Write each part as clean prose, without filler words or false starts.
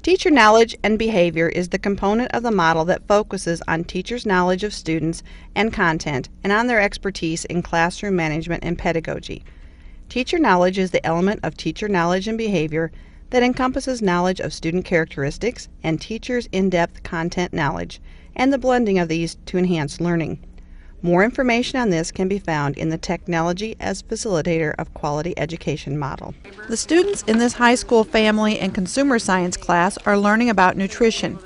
Teacher knowledge and behavior is the component of the model that focuses on teachers' knowledge of students and content and on their expertise in classroom management and pedagogy. Teacher knowledge is the element of teacher knowledge and behavior that encompasses knowledge of student characteristics and teachers' in-depth content knowledge and the blending of these to enhance learning. More information on this can be found in the Technology as Facilitator of Quality Education model. The students in this high school family and consumer science class are learning about nutrition.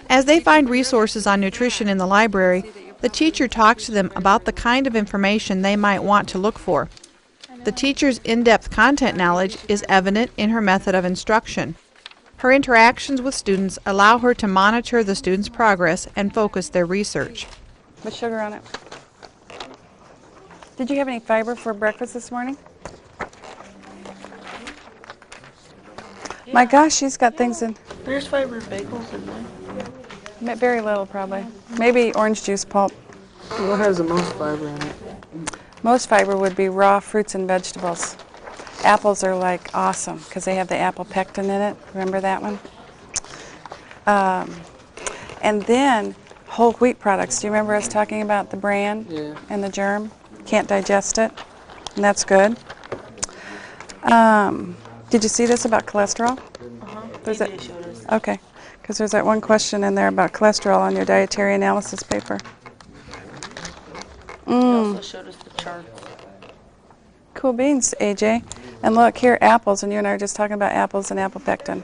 As they find resources on nutrition in the library, the teacher talks to them about the kind of information they might want to look for. The teacher's in-depth content knowledge is evident in her method of instruction. Her interactions with students allow her to monitor the students' progress and focus their research. With sugar on it. Did you have any fiber for breakfast this morning? Yeah. My gosh, she's got things in. There's fiber bagels in there. Very little, probably. Maybe orange juice pulp. What has the most fiber in it? Most fiber would be raw fruits and vegetables. Apples are like awesome because they have the apple pectin in it. Remember that one? And then whole wheat products. Do you remember us talking about the bran and the germ? Can't digest it, and that's good. Did you see this about cholesterol? There's that. Okay, because there's that one question in there about cholesterol on your dietary analysis paper. He also showed us the charts. Cool beans, AJ. And look here, apples, and you and I were just talking about apples and apple pectin.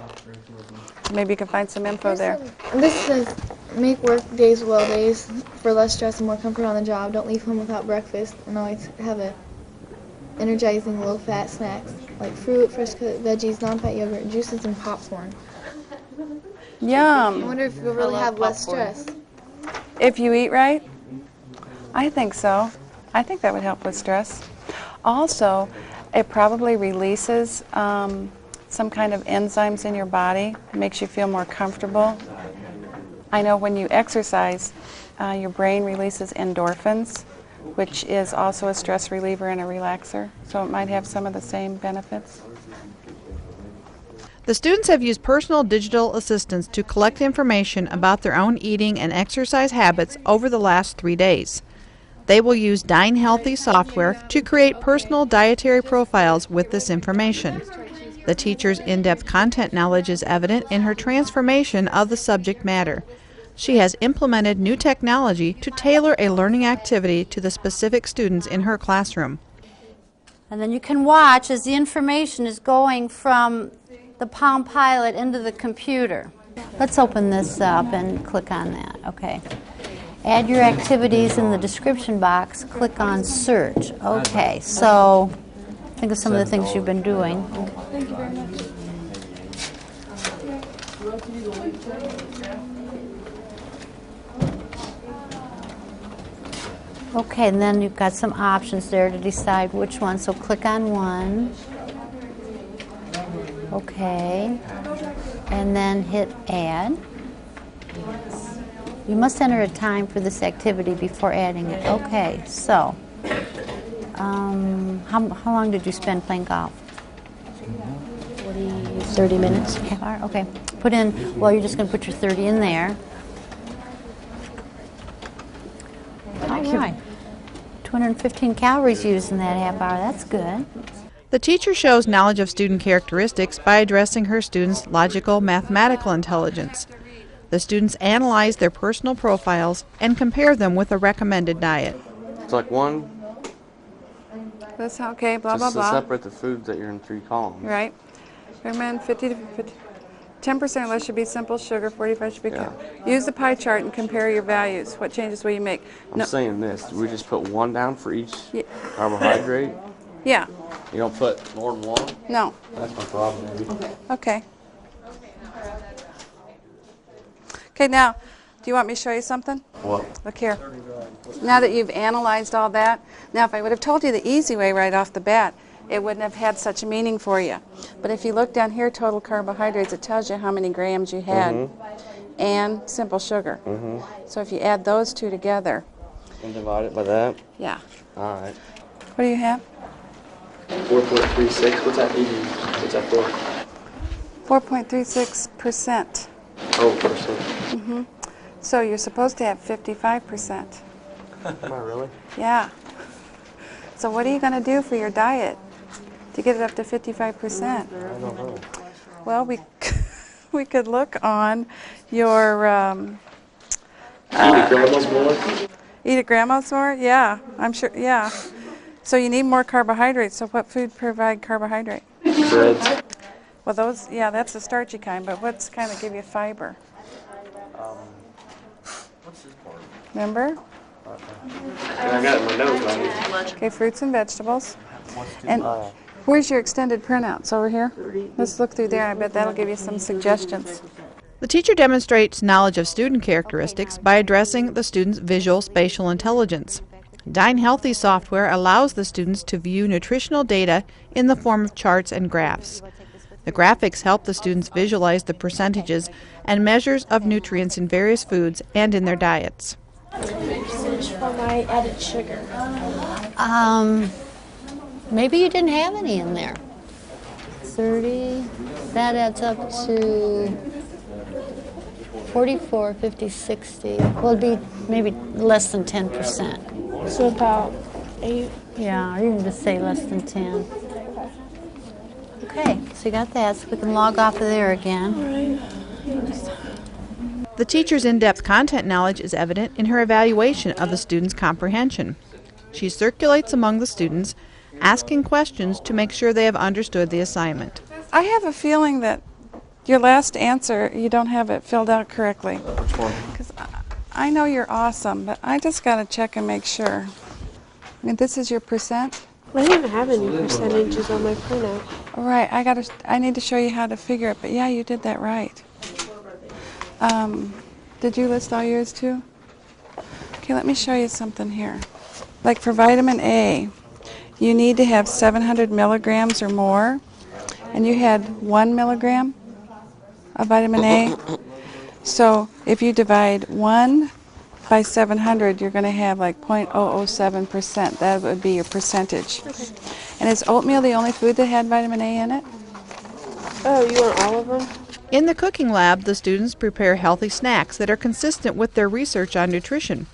Maybe you can find some info there. This says, make work days well days for less stress and more comfort on the job. Don't leave home without breakfast, and always have a energizing low-fat snacks like fruit, fresh cut veggies, non-fat yogurt, juices, and popcorn. Yum. I wonder if you'll really have less stress. If you eat right? I think so. I think that would help with stress. Also, it probably releases some kind of enzymes in your body. It makes you feel more comfortable. I know when you exercise, your brain releases endorphins, which is also a stress reliever and a relaxer. So it might have some of the same benefits. The students have used personal digital assistants to collect information about their own eating and exercise habits over the last 3 days. They will use Dine Healthy software to create personal dietary profiles with this information. The teacher's in-depth content knowledge is evident in her transformation of the subject matter. She has implemented new technology to tailor a learning activity to the specific students in her classroom. And then you can watch as the information is going from the Palm Pilot into the computer. Let's open this up and click on that. Okay. Add your activities in the description box. Click on search. Okay, so think of some of the things you've been doing. Thank you very much. Okay, and then you've got some options there to decide which one. So click on one. Okay. And then hit add. You must enter a time for this activity before adding it. Okay, so how long did you spend playing golf? 30 minutes. Half hour? Okay. Put in, well, you're just going to put your 30 in there. All right. 215 calories used in that half hour. That's good. The teacher shows knowledge of student characteristics by addressing her students' logical, mathematical intelligence. The students analyze their personal profiles and compare them with a recommended diet. It's like one. That's okay, blah, blah, Just to blah. separate the foods that you're in 3 columns. Right. Recommend 50 to 50. 10% or less should be simple sugar, 45 should be Use the pie chart and compare your values. What changes will you make? I'm saying this. We just put 1 down for each carbohydrate? Yeah. You don't put more than 1? No. That's my problem, maybe. Okay. Okay, now, do you want me to show you something? What? Look here. Now that you've analyzed all that, now if I would have told you the easy way right off the bat, it wouldn't have had such a meaning for you. But if you look down here, total carbohydrates, it tells you how many grams you had and simple sugar. So if you add those two together. And divide it by that? Yeah. All right. What do you have? 4.36. What's that eating? What's that for? 4.36%. Oh, percent. So you're supposed to have 55%. Am I really? Yeah. So what are you going to do for your diet to get it up to 55%? I don't know. Well, we could look on your Grandma's more? eat at grandma's more. Yeah, I'm sure. Yeah. So you need more carbohydrates. So what food provide carbohydrate? Breads. Well, those. Yeah, that's the starchy kind. But what's kind of give you fiber? What's this part? Remember? I got it in my notes, man. Okay, fruits and vegetables. And where's your extended printouts? Over here? Let's look through there. I bet that'll give you some suggestions. The teacher demonstrates knowledge of student characteristics by addressing the student's visual spatial intelligence. Dine Healthy software allows the students to view nutritional data in the form of charts and graphs. The graphics help the students visualize the percentages and measures of nutrients in various foods and in their diets. Percentage for my added sugar. Maybe you didn't have any in there. 30, that adds up to 44, 50, 60. Well, it'd be maybe less than 10%. So about 8. Yeah, or you can just say less than 10. Okay, so you got that, so we can log off of there again. The teacher's in-depth content knowledge is evident in her evaluation of the student's comprehension. She circulates among the students, asking questions to make sure they have understood the assignment. I have a feeling that your last answer, you don't have it filled out correctly. Which one? Because I know you're awesome, but I just got to check and make sure. I mean, this is your percent? I didn't have any percentages on my printout. All right, I need to show you how to figure it, but yeah, you did that right. Did you list all yours too? Okay, let me show you something here. Like for vitamin A, you need to have 700 milligrams or more, and you had 1 milligram of vitamin A. So if you divide 1 by 700, you're going to have like 0.007%. That would be your percentage. Okay. And is oatmeal the only food that had vitamin A in it? Oh, you want all of them? In the cooking lab, the students prepare healthy snacks that are consistent with their research on nutrition.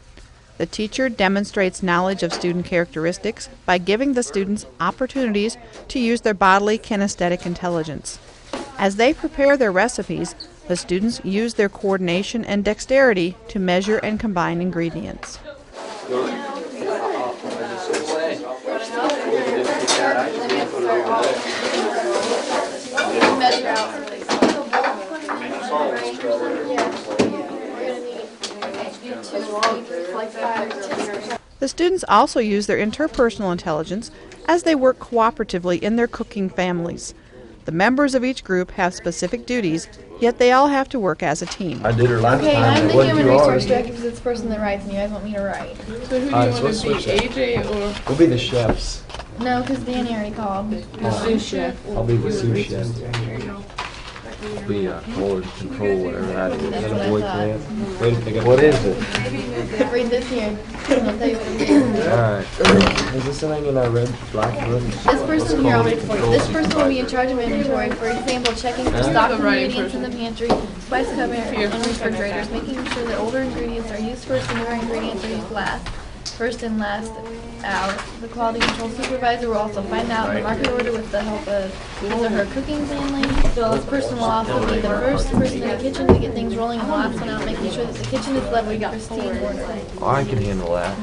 The teacher demonstrates knowledge of student characteristics by giving the students opportunities to use their bodily kinesthetic intelligence. As they prepare their recipes, the students use their coordination and dexterity to measure and combine ingredients. The students also use their interpersonal intelligence as they work cooperatively in their cooking families. The members of each group have specific duties, yet they all have to work as a team. I did her last Okay, time. I'm the What human you are? resource director because it's the person that writes and you guys want me to write. So who do you Alright, so want let's to be, switch that. AJ or We'll be the chefs. No, because Danny already called. the sous chef? I'll be the sous chef. Be quality control, whatever that is. That's what I Boy thought. plant. Wait, pick up. What is it? Read this here. I'll tell you what it is. Alright. Is this something in our red black book? This person here, I'll read it for you. This person will be in charge of inventory, for example, checking for stock The right ingredients in the pantry, spice cupboard, and refrigerators, making sure that older ingredients are used first and newer ingredients are used last. First and last out. The quality control supervisor will also find out the market order with the help of his or her cooking family. This person will also be the first person in the kitchen to get things rolling and the last one out, making sure that the kitchen is left in pristine order. I can handle that.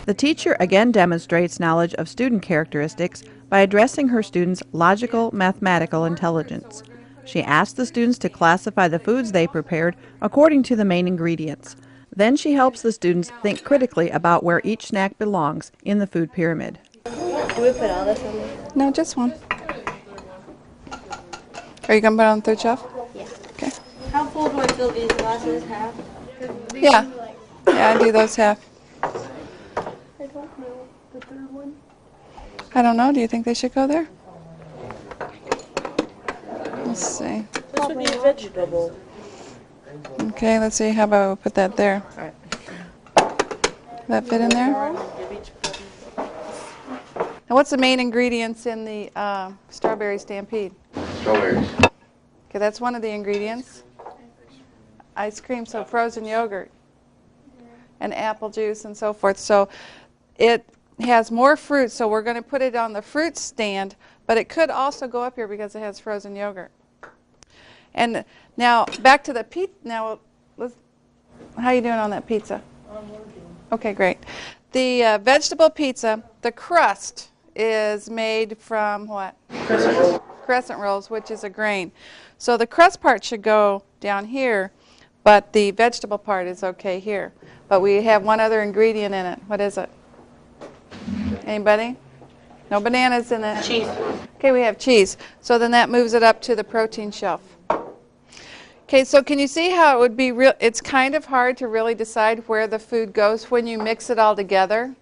The teacher again demonstrates knowledge of student characteristics by addressing her students' logical mathematical intelligence. She asks the students to classify the foods they prepared according to the main ingredients. Then she helps the students think critically about where each snack belongs in the food pyramid. Do we put all this on there? No, just one. Are you going to put it on the third shelf? Yeah. Okay. How full do I fill these glasses? Half? Yeah. Yeah, I do those half. I don't know. The third one? I don't know. Do you think they should go there? Let's see. This would be a vegetable. Okay, let's see. How about we put that there? That fit in there? Now, what's the main ingredients in the strawberry stampede? Strawberries. Okay, that's one of the ingredients. Ice cream, so frozen yogurt and apple juice and so forth. So it has more fruit, so we're going to put it on the fruit stand, but it could also go up here because it has frozen yogurt. And now back to the pizza. Now, how are you doing on that pizza? Okay, great. The vegetable pizza, the crust is made from what? Crescent rolls, which is a grain. So the crust part should go down here, but the vegetable part is okay here. But we have one other ingredient in it. What is it? Anybody? No bananas in it? Cheese. Okay, we have cheese. So then that moves it up to the protein shelf. Okay, so can you see how it would be real? It's kind of hard to really decide where the food goes when you mix it all together.